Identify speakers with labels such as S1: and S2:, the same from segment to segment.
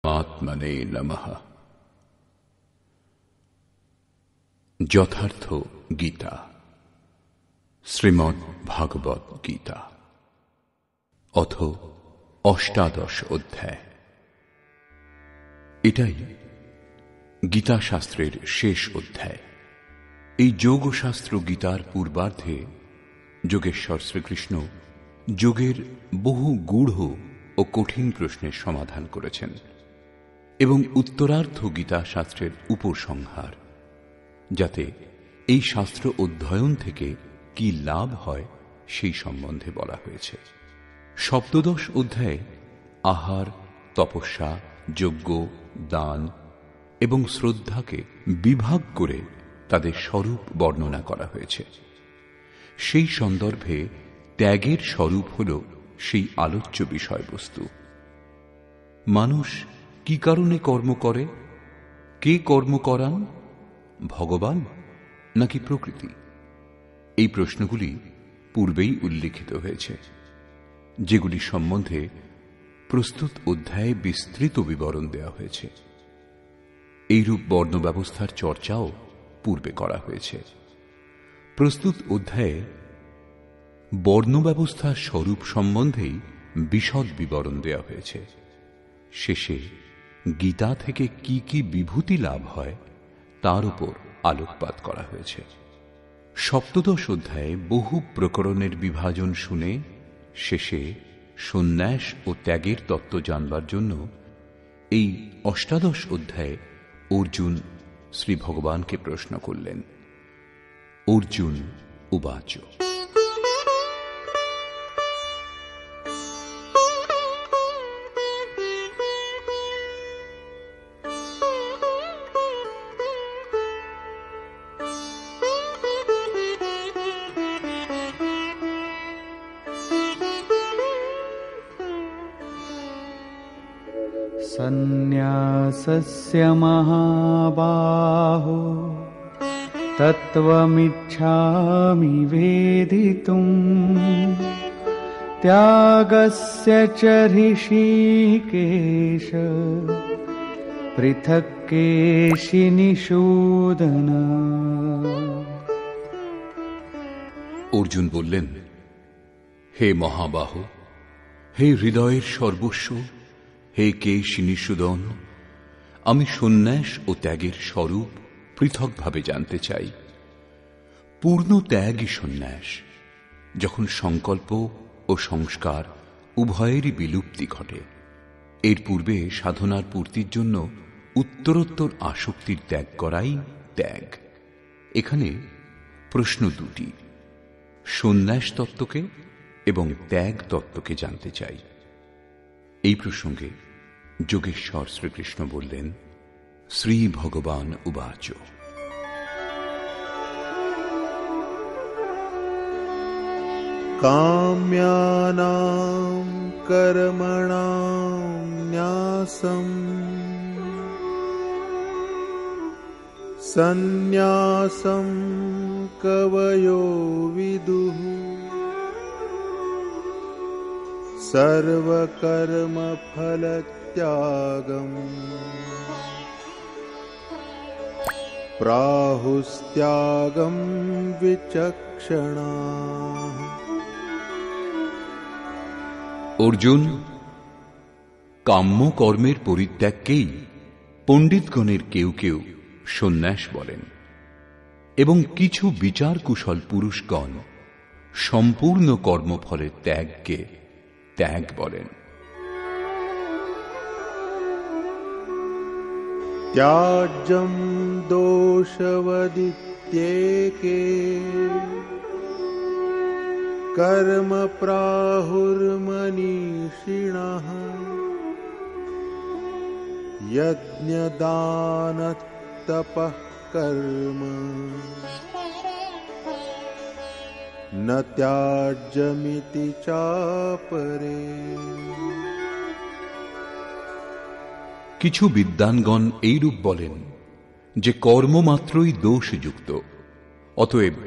S1: আত্মনে নমঃ। যথার্থ গীতা, শ্রীমদ্ ভাগবত গীতা, অথ অষ্টাদশ অধ্যায়। এটাই গীতা শাস্ত্রের শেষ অধ্যায়। এই যোগশাস্ত্র গীতার পূর্বার্ধে যোগেশ্বর শ্রীকৃষ্ণ যোগের বহু গূঢ় ও কঠিন প্রশ্নের সমাধান করেছেন এবং উত্তরার্ধ গীতা শাস্ত্রের উপসংহার, যাতে এই শাস্ত্র অধ্যয়ন থেকে কি লাভ হয় সেই সম্বন্ধে বলা হয়েছে। সপ্তদশ অধ্যায়ে আহার, তপস্যা, যজ্ঞ, দান এবং শ্রদ্ধাকে বিভাগ করে তাদের স্বরূপ বর্ণনা করা হয়েছে। সেই সন্দর্ভে ত্যাগের স্বরূপ হল সেই আলোচ্য বিষয়বস্তু। মানুষ কি কারণে কর্ম করে? কে কর্ম করান? ভগবান নাকি প্রকৃতি? এই প্রশ্নগুলি পূর্বেই উল্লিখিত হয়েছে, যেগুলি সম্বন্ধে প্রস্তুত অধ্যায়ে বিস্তৃত বিবরণ দেওয়া হয়েছে। এইরূপ বর্ণ ব্যবস্থার চর্চাও পূর্বে করা হয়েছে। প্রস্তুত অধ্যায়ে বর্ণ ব্যবস্থার স্বরূপ সম্বন্ধেই বিশদ বিবরণ দেওয়া হয়েছে। শেষে গীতা থেকে কি কি বিভূতি লাভ হয় তার উপর আলোকপাত করা হয়েছে। সপ্তদশ অধ্যায়ে বহু প্রকরণের বিভাজন শুনে শেষে সন্ন্যাস ও ত্যাগের তত্ত্ব জানবার জন্য এই অষ্টাদশ অধ্যায়ে অর্জুন শ্রী ভগবানকে প্রশ্ন করলেন। অর্জুন উবাচ।
S2: সন্ন্যাসস্য মহাবাহো তত্ত্বমিচ্ছামি বেদিতুম ত্যাগস্য চ ঋষিকেশ পৃথক কেশিনিষূদন।
S1: অর্জুন বললেন, হে মহাবাহ, হে হৃদয়ের সর্বস্ব, হে কেশিনিষূদন, আমি সন্ন্যাস ও ত্যাগের স্বরূপ পৃথকভাবে জানতে চাই। পূর্ণ ত্যাগই সন্ন্যাস, যখন সংকল্প ও সংস্কার উভয়েরই বিলুপ্তি ঘটে। এর পূর্বে সাধনার পূর্তির জন্য উত্তরোত্তর আসক্তির ত্যাগ করাই ত্যাগ। এখানে প্রশ্ন দুটি, সন্ন্যাস তত্ত্বকে এবং ত্যাগ তত্ত্বকে জানতে চাই। এই প্রসঙ্গে যোগেশ্বর শ্রীকৃষ্ণ বললেন, শ্রী ভগবান উবাচ।
S3: কাম্যানাং কর্মণাং ন্যাসম সন্ন্যাসম কবয়ো বিদুঃ সর্বকর্মফলত্যাগম প্রাহুস্ত্যাগম বিচক্ষণাঃ।
S1: অর্জুন, কাম্য কর্মের পরিত্যাগকেই পণ্ডিতগণের কেউ কেউ সন্ন্যাস বলেন এবং কিছু বিচার কুশল পুরুষগণ সম্পূর্ণ কর্মফলের ত্যাগকে ত্যাগ বলেন।
S3: ত্যাজ্যম দোষবদিত্যেকে কর্ম প্রাহুর্মনীষিণঃ যজ্ঞদানতপঃ কর্ম ন ত্যাজ্যমিতি চাপরে।
S1: কিছু বিদ্বানগণ এইরূপ বলেন যে কর্ম মাত্রই দোষযুক্ত, অতএব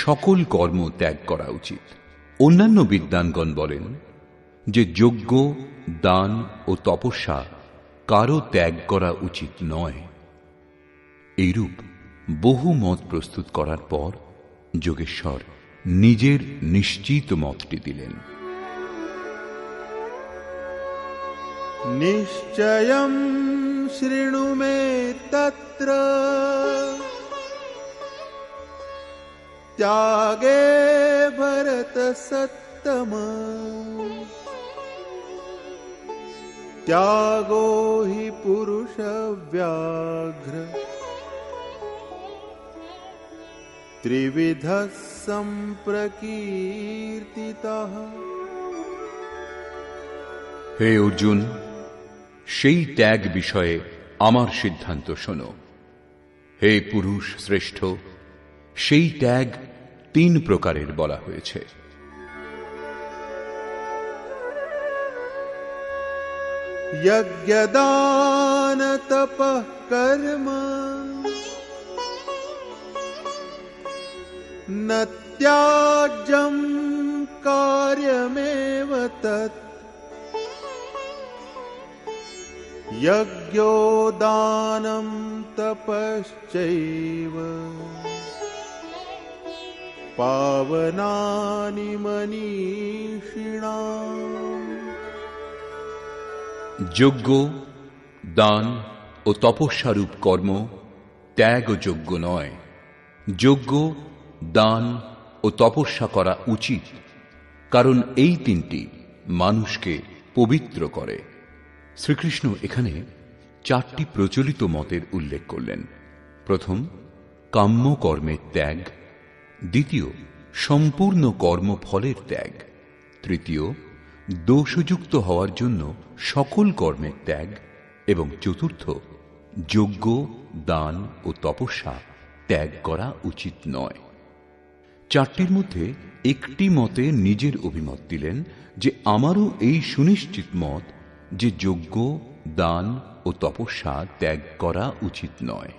S1: সকল কর্ম ত্যাগ করা উচিত। অন্যান্য বিদ্বানগণ বলেন যে যজ্ঞ, দান ও তপস্যা কারো ত্যাগ করা উচিত নয়। এইরূপ বহু মত প্রস্তুত করার পর যোগেশ্বর নিজের নিশ্চিত মতটি দিলেন।
S3: নিশ্চয়ং শৃণু মে তত্র ত্যাগে ভরত সত্তম ত্যাগো হি পুরুষ ব্যাঘ্র ত্রিবিধ সম্প্রকীর্তিতঃ।
S1: হে অর্জুন, সেই ত্যাগ বিষয়ে আমার সিদ্ধান্ত শোনো। হে পুরুষ শ্রেষ্ঠ, সেই ত্যাগ 3 প্রকারের বলা হয়েছে।
S3: যজ্ঞদান তপঃ কর্ম ন ত্যাজ্যং কার্যমেব তৎ যজ্ঞো দানম তপশ্চৈব পাবনানি মনীষিণাম।
S1: যজ্ঞ, দান ও তপস্যারূপ কর্ম ত্যাগযোগ্য নয়। যজ্ঞ, দান ও তপস্যা করা উচিত, কারণ এই 3টি মানুষকে পবিত্র করে। শ্রীকৃষ্ণ এখানে 4টি প্রচলিত মতের উল্লেখ করলেন। প্রথম, কাম্য কর্মের ত্যাগ। দ্বিতীয়, সম্পূর্ণ কর্মফলের ত্যাগ। তৃতীয়, দোষযুক্ত হওয়ার জন্য সকল কর্মের ত্যাগ। এবং চতুর্থ, যজ্ঞ, দান ও তপস্যা ত্যাগ করা উচিত নয়। 4টির মধ্যে একটি মতে নিজের অভিমত দিলেন যে আমারও এই সুনিশ্চিত মত যে যজ্ঞ, দান ও তপস্যা ত্যাগ করা উচিত নয়।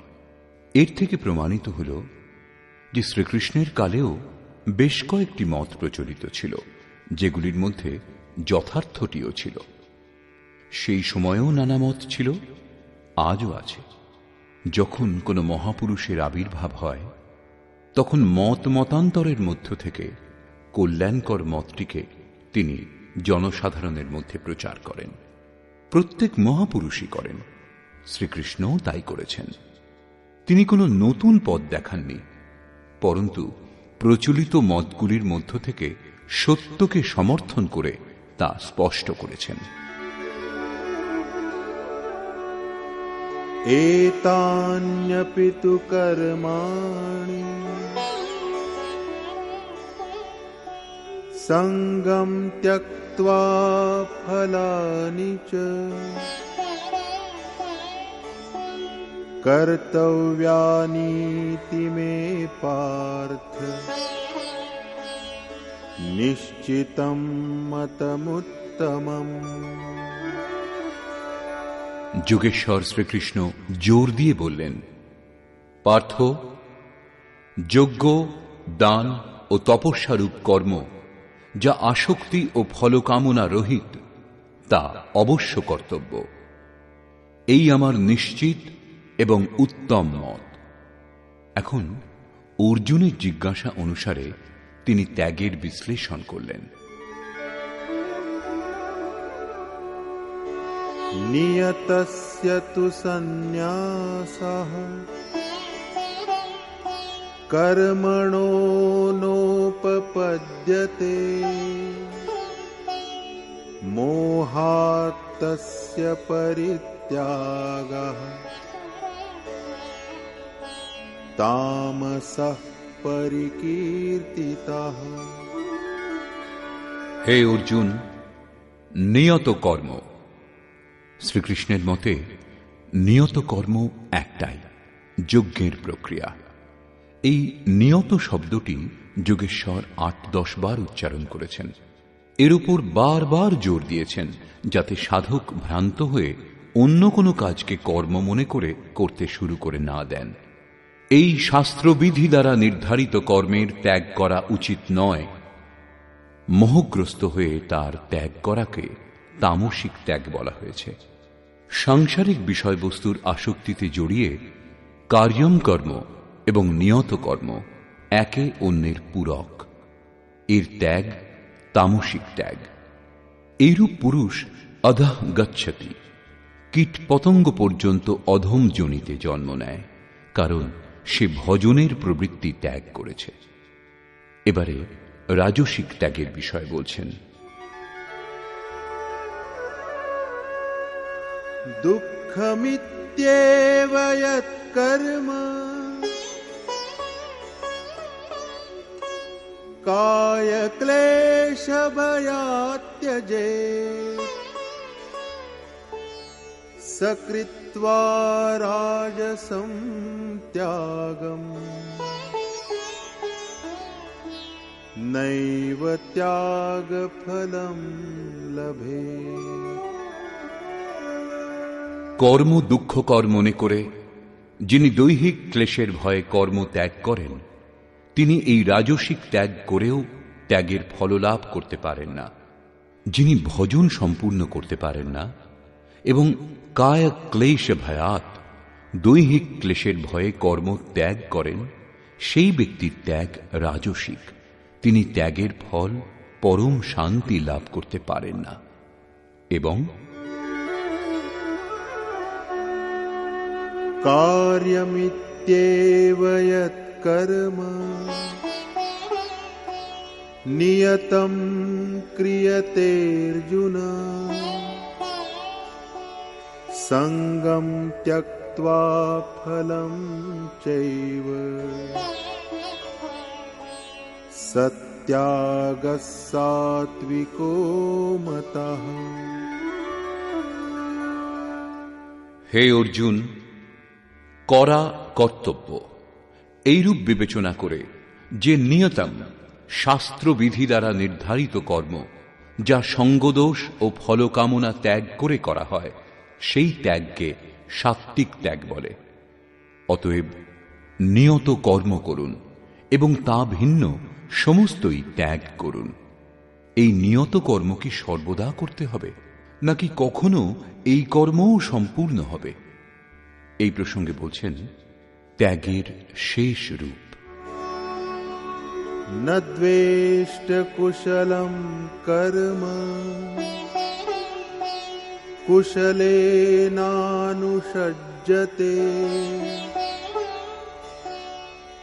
S1: এর থেকে প্রমাণিত হল যে শ্রীকৃষ্ণের কালেও বেশ কয়েকটি মত প্রচলিত ছিল, যেগুলির মধ্যে যথার্থটিও ছিল। সেই সময়েও নানা মত ছিল, আজও আছে। যখন কোনো মহাপুরুষের আবির্ভাব হয়, তখন মতান্তরের মধ্য থেকে কল্যাণকর মতটিকে তিনি জনসাধারণের মধ্যে প্রচার করেন। প্রত্যেক মহাপুরুষই করেন, শ্রীকৃষ্ণও তাই করেছেন। তিনি কোনো নতুন পথ দেখাননি, পরন্তু প্রচলিত মতগুলির মধ্য থেকে সত্যকে সমর্থন করে তা স্পষ্ট করেছেন।
S3: এতান্যপি তু কর্মাণি সঙ্গম ত্যক্ত্বা ফলানি চ কর্তব্যানীতি মে পার্থ নিশ্চিতম মতমুত্তমম।
S1: যোগেশ্বর শ্রীকৃষ্ণ জোর দিয়ে বললেন, পার্থ, যজ্ঞ, দান ও তপস্যারূপ কর্ম যা আসক্তি ও ফলকামনা রহিত, তা অবশ্য কর্তব্য। এই আমার নিশ্চিত এবং উত্তম মত। এখন অর্জুনের জিজ্ঞাসা অনুসারে তিনি ত্যাগের বিশ্লেষণ করলেন।
S3: নিয়তস্য তু সন্ন্যাসঃ কর্মণো নোপপদ্যতে মোহাৎ তস্য পরিত্যাগঃ তামসঃ পরিকীর্তিতঃ।
S1: হে অর্জুন, নিয়ত কর্ম। শ্রীকৃষ্ণের মতে নিয়ত কর্ম একটাই, যজ্ঞের প্রক্রিয়া। এই নিয়ত শব্দটি যোগেশ্বর 8-10 বার উচ্চারণ করেছেন। এর উপর বারবার জোর দিয়েছেন, যাতে সাধক ভ্রান্ত হয়ে অন্য কোনো কাজকে কর্ম মনে করে করতে শুরু করে না দেন। এই শাস্ত্রবিধি দ্বারা নির্ধারিত কর্মের ত্যাগ করা উচিত নয়। মোহগ্রস্ত হয়ে তার ত্যাগ করাকে তামসিক ত্যাগ বলা হয়েছে। সাংসারিক বিষয়বস্তুর আসক্তিতে জড়িয়ে কার্যম কর্ম এবং নিয়ত কর্ম একে অন্যের পূরক। এর ত্যাগ তামসিক ত্যাগ। এইরূপ পুরুষ অধঃ গচ্ছতি, কীট পতঙ্গ পর্যন্ত অধম যোনিতে জন্ম নেয়, কারণ সে ভজনের প্রবৃত্তি ত্যাগ করেছে। এবারে রাজসিক ত্যাগের বিষয় বলছেন।
S3: দুঃখমিত্যেব যৎ কর্ম কায় ক্লেশ ভয়াৎ ত্যজেৎ সকৃত্বা রাজসং ত্যাগম নৈব ত্যাগ ফলম লভেৎ।
S1: কর্ম দুঃখকর মনে করে যিনি দৈহিক ক্লেশের ভয়ে কর্ম ত্যাগ করেন, তিনি এই রাজসিক ত্যাগ করেও ত্যাগের ফললাভ করতে পারেন না। যিনি ভজন সম্পূর্ণ করতে পারেন না এবং কায় ক্লেশ ভয়াৎ, দৈহিক ক্লেশের ভয়ে কর্ম ত্যাগ করেন, সেই ব্যক্তির ত্যাগ রাজসিক। তিনি ত্যাগের ফল পরম শান্তি লাভ করতে পারেন না। এবং
S3: কার্যমিত্যেব যৎ কর্ম নিয়তম ক্রিয়তে অর্জুন সঙ্গম ত্যক্ত্বা ফলম চৈব সত্যাগঃ সাত্বিকো মতঃ।
S1: হে অর্জুন, করা কর্তব্য এইরূপ বিবেচনা করে যে নিয়তম শাস্ত্রবিধি দ্বারা নির্ধারিত কর্ম, যা সঙ্গদোষ ও ফলকামনা ত্যাগ করে করা হয়, সেই ত্যাগকে সাত্ত্বিক ত্যাগ বলে। অতএব নিয়ত কর্ম করুন এবং তা ভিন্ন সমস্তই ত্যাগ করুন। এই নিয়ত কর্ম কি সর্বদা করতে হবে, নাকি কখনো এই কর্মও সম্পূর্ণ হবে? এই প্রসঙ্গে বলছেন ত্যাগের শেষ রূপ।
S3: ন দ্বেষ্ট কুশলম কর্ম কুশলেনানুষজ্যতে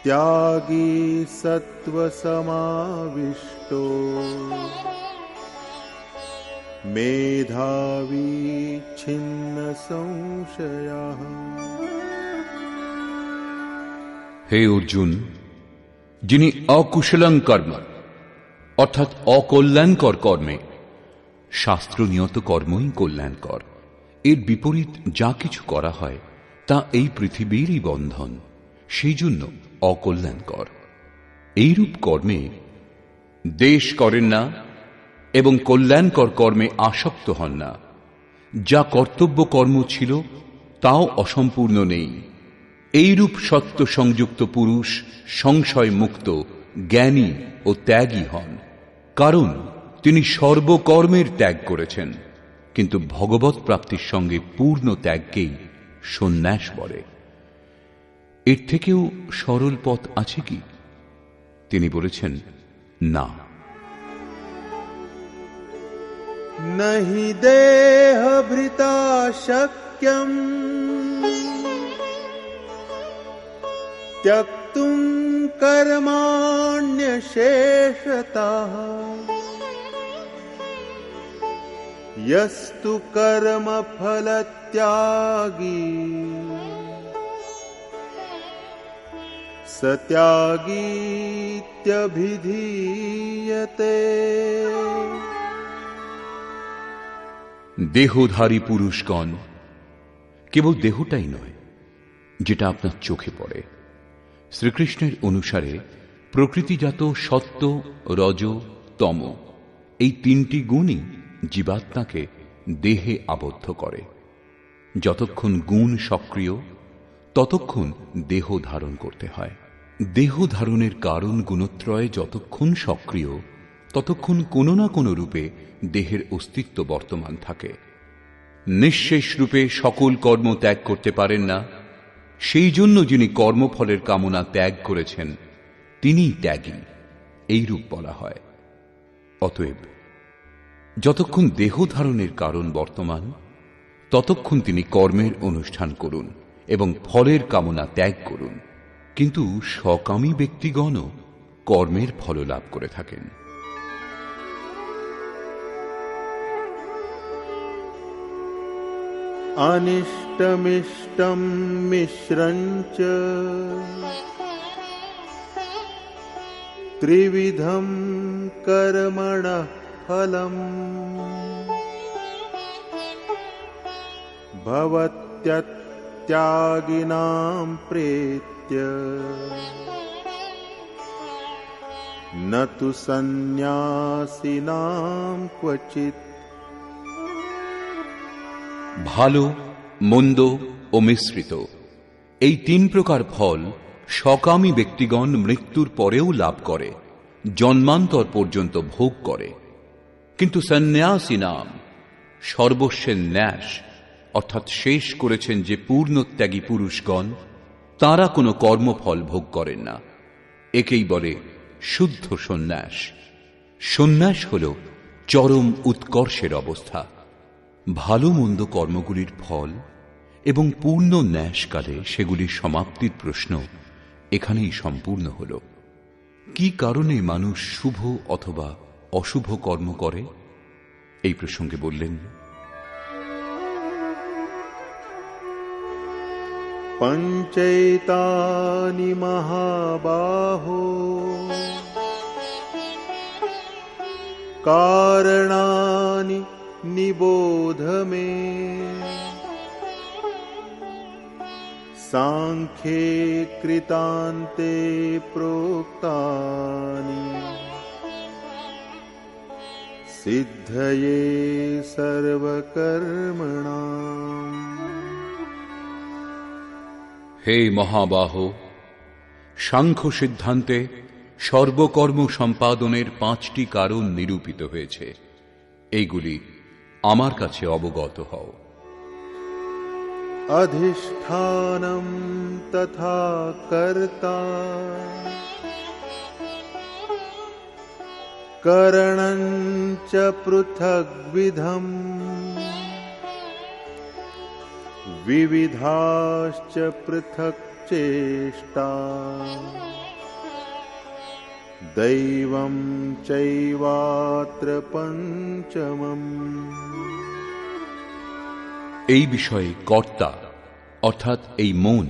S3: ত্যাগী সত্ত্বসমাবিষ্টো মেধাবী ছিন্ন সংশয়ঃ।
S1: হে অর্জুন, যিনি অকুশলং কর্ম অর্থাৎ অকল্যাণকর কর্মে, শাস্ত্রনিয়ত কর্মই কল্যাণকর, এর বিপরীত যা কিছু করা হয় তা এই পৃথিবীরই বন্ধন, সেই জন্য অকল্যাণকর। এইরূপ কর্মে দেশ করেন না এবং কল্যাণকর কর্মে আসক্ত হন না। যা কর্তব্য কর্ম ছিল তাও অসম্পূর্ণ নেই। এইরূপ সত্য সংযুক্ত পুরুষ সংশয় মুক্ত, জ্ঞানী ও ত্যাগী হন, কারণ তিনি সর্বকর্মের ত্যাগ করেছেন। কিন্তু ভগবৎ প্রাপ্তির সঙ্গে পূর্ণ ত্যাগকেই সন্ন্যাস বলে। এর থেকেও সরল পথ আছে কি? তিনি বলেছেন, না।
S3: নহি দেহভৃতা শক্যম ত্যক্তুম কর্মাণ্যশেষতঃ यस्तु कर्म फल त्यागी सत्यागीत्यभिधीयते।
S1: দেহধারী পুরুষগণ কেবল দেহটাই নয়, যেটা আপনার চোখে পড়ে। শ্রীকৃষ্ণের অনুসারে প্রকৃতিজাত সত্য, রজ, তম এই তিনটি গুণই জীবাত্মাকে দেহে আবদ্ধ করে। যতক্ষণ গুণ সক্রিয় ততক্ষণ দেহ ধারণ করতে হয়। দেহ ধারণের কারণ গুণত্রয় যতক্ষণ সক্রিয় ততক্ষণ কোনো না কোনো রূপে দেহের অস্তিত্ব বর্তমান থাকে। নিঃশেষ রূপে সকল কর্ম ত্যাগ করতে পারেন না, সেই জন্য যিনি কর্মফলের কামনা ত্যাগ করেছেন তিনিই ত্যাগী, এইরূপ বলা হয়। অতএব যতক্ষণ দেহ ধারণের কারণ বর্তমান, ততক্ষণ তিনি কর্মের অনুষ্ঠান করুন এবং ফলের কামনা ত্যাগ করুন। কিন্তু সকামী ব্যক্তিগণও কর্মের ফল লাভ করে থাকেন।
S3: अनिष्टमिष्टं मिश्रञ्च त्रिविधं कर्मणः फलम् भवत्यत्यागिनां प्रेत्य न तु सन्न्यासिनां क्वचित्।
S1: ভালো, মন্দ ও মিশ্রিত এই তিন প্রকার ফল সকামী ব্যক্তিগণ মৃত্যুর পরেও লাভ করে, জন্মান্তর পর্যন্ত ভোগ করে। কিন্তু সন্ন্যাসী নাম, সর্বস্বের ন্যাস অর্থাৎ শেষ করেছেন যে পূর্ণত্যাগী পুরুষগণ, তাঁরা কোনো কর্মফল ভোগ করেন না। একেই বলে শুদ্ধ সন্ন্যাস। সন্ন্যাস হল চরম উৎকর্ষের অবস্থা। ভালো মন্দ কর্মগুলির ফল এবং পূর্ণ ন্যাসকালে সেগুলির সমাপ্তির প্রশ্ন এখানেই সম্পূর্ণ হল। কি কারণে মানুষ শুভ অথবা অশুভ কর্ম করে, এই প্রসঙ্গে বললেন,
S3: পঞ্চৈতানি মহাবাহো কারণানি নিবোধ মে সাংখ্যে কৃতান্তে প্രോক্তানি সিদ্ধয়ে সর্বকর্মণাম।
S1: হে মহাবাহ, সাংখ্য সিদ্ধান্তে সর্বকর্ম সম্পাদনের 5টি কারণ নিরূপিত হয়েছে। এইগুলি আমার কাছে অবগত হও।
S3: অধিষ্ঠানম তথা কর্তা করণং চ পৃথগ্বিধম বিবিধাশ্চ পৃথক চেষ্টা দৈবং চৈবাত্র পঞ্চমম।
S1: এই বিষয়ে কর্তা অর্থাৎ এই মন,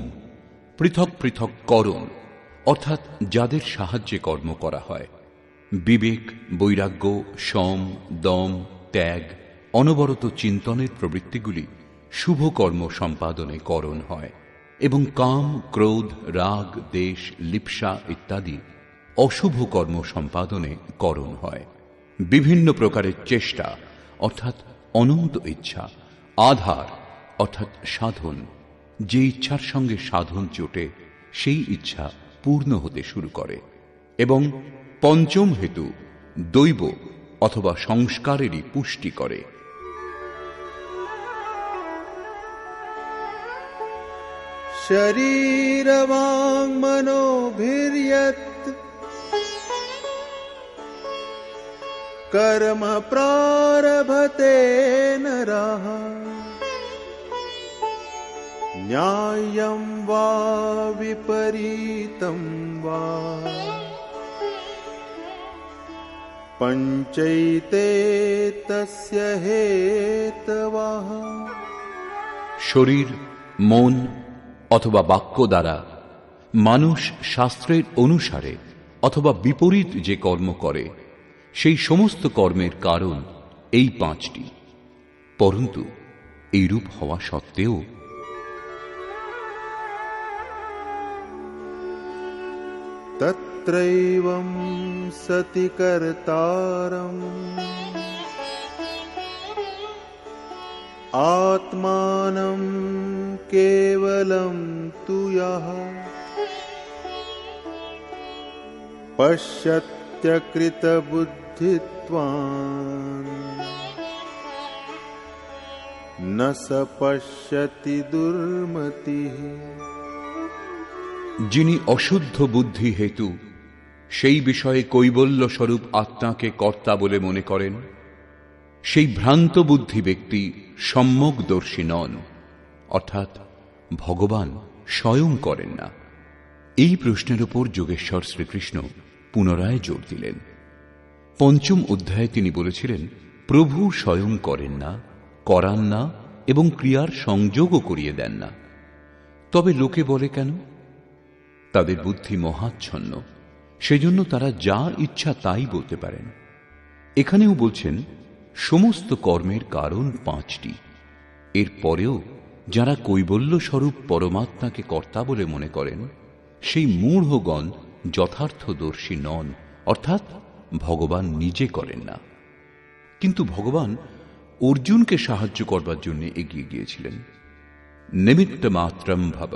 S1: পৃথক পৃথক করণ অর্থাৎ যাদের সাহায্যে কর্ম করা হয়, বিবেক, বৈরাগ্য, সম, দম, ত্যাগ, অনবরত চিন্তনের প্রবৃত্তিগুলি শুভ কর্ম সম্পাদনে করণ হয় এবং কাম, ক্রোধ, রাগ, দেশ, লিপ্সা ইত্যাদি অশুভ কর্ম সম্পাদনে করণ হয়। বিভিন্ন প্রকারের চেষ্টা অর্থাৎ অনন্ত ইচ্ছা, আধার অর্থাৎ সাধন, যে ইচ্ছার সঙ্গে সাধন জোটে সেই ইচ্ছা পূর্ণ হতে শুরু করে, এবং পঞ্চম হেতু দৈব অথবা সংস্কারেরই পুষ্টি করে।
S3: শরীর বাং মনোভির্যৎ कर्म प्रारभते नरः न्यायं वा विपरीतं वा पञ्चैते तस्य हेतवः।
S1: শরীর, মন অথবা বাক্য দ্বারা মানুষ শাস্ত্রের অনুসারে অথবা বিপরীত যে কর্ম করে, সেই সমস্ত কর্মের কারণ এই 5টি। পরন্তু এইরূপ হওয়া সত্ত্বেও
S3: তত্রৈবং সতি কর্তারং আত্মানং কেবলং তু যঃ পশ্যত্যকৃত বুদ্ধিত্বান न स पश्यति दुर्मतिः।
S1: যিনি অশুদ্ধ বুদ্ধি হেতু সেই বিষয়ে কৈবল্য স্বরূপ আত্মাকে কর্তা বলে মনে করেন, সেই ভ্রান্ত বুদ্ধি ব্যক্তি সম্যকদর্শী নন, অর্থাৎ ভগবান স্বয়ং করেন না। এই প্রশ্নের উপর যোগেশ্বর শ্রীকৃষ্ণ পুনরায় জোর দিলেন। পঞ্চম অধ্যায়ে তিনি বলেছিলেন, প্রভু স্বয়ং করেন না, করান না এবং ক্রিয়ার সংযোগও করিয়ে দেন না। তবে লোকে বলে কেন? তাদের বুদ্ধি মহাচ্ছন্ন, সেজন্য তারা যা ইচ্ছা তাই বলতে পারেন। এখানেও বলছেন সমস্ত কর্মের কারণ 5টি। এর পরেও যারা কৈবল্য স্বরূপ পরমাত্মাকে কর্তা বলে মনে করেন, সেই মূঢ়গণ যথার্থদর্শী নন, অর্থাৎ ভগবান নিজে করেন না। কিন্তু ভগবান অর্জুনকে সাহায্য করবার জন্য এগিয়ে গিয়েছিলেন। নিমিত্ত মাত্রম ভব।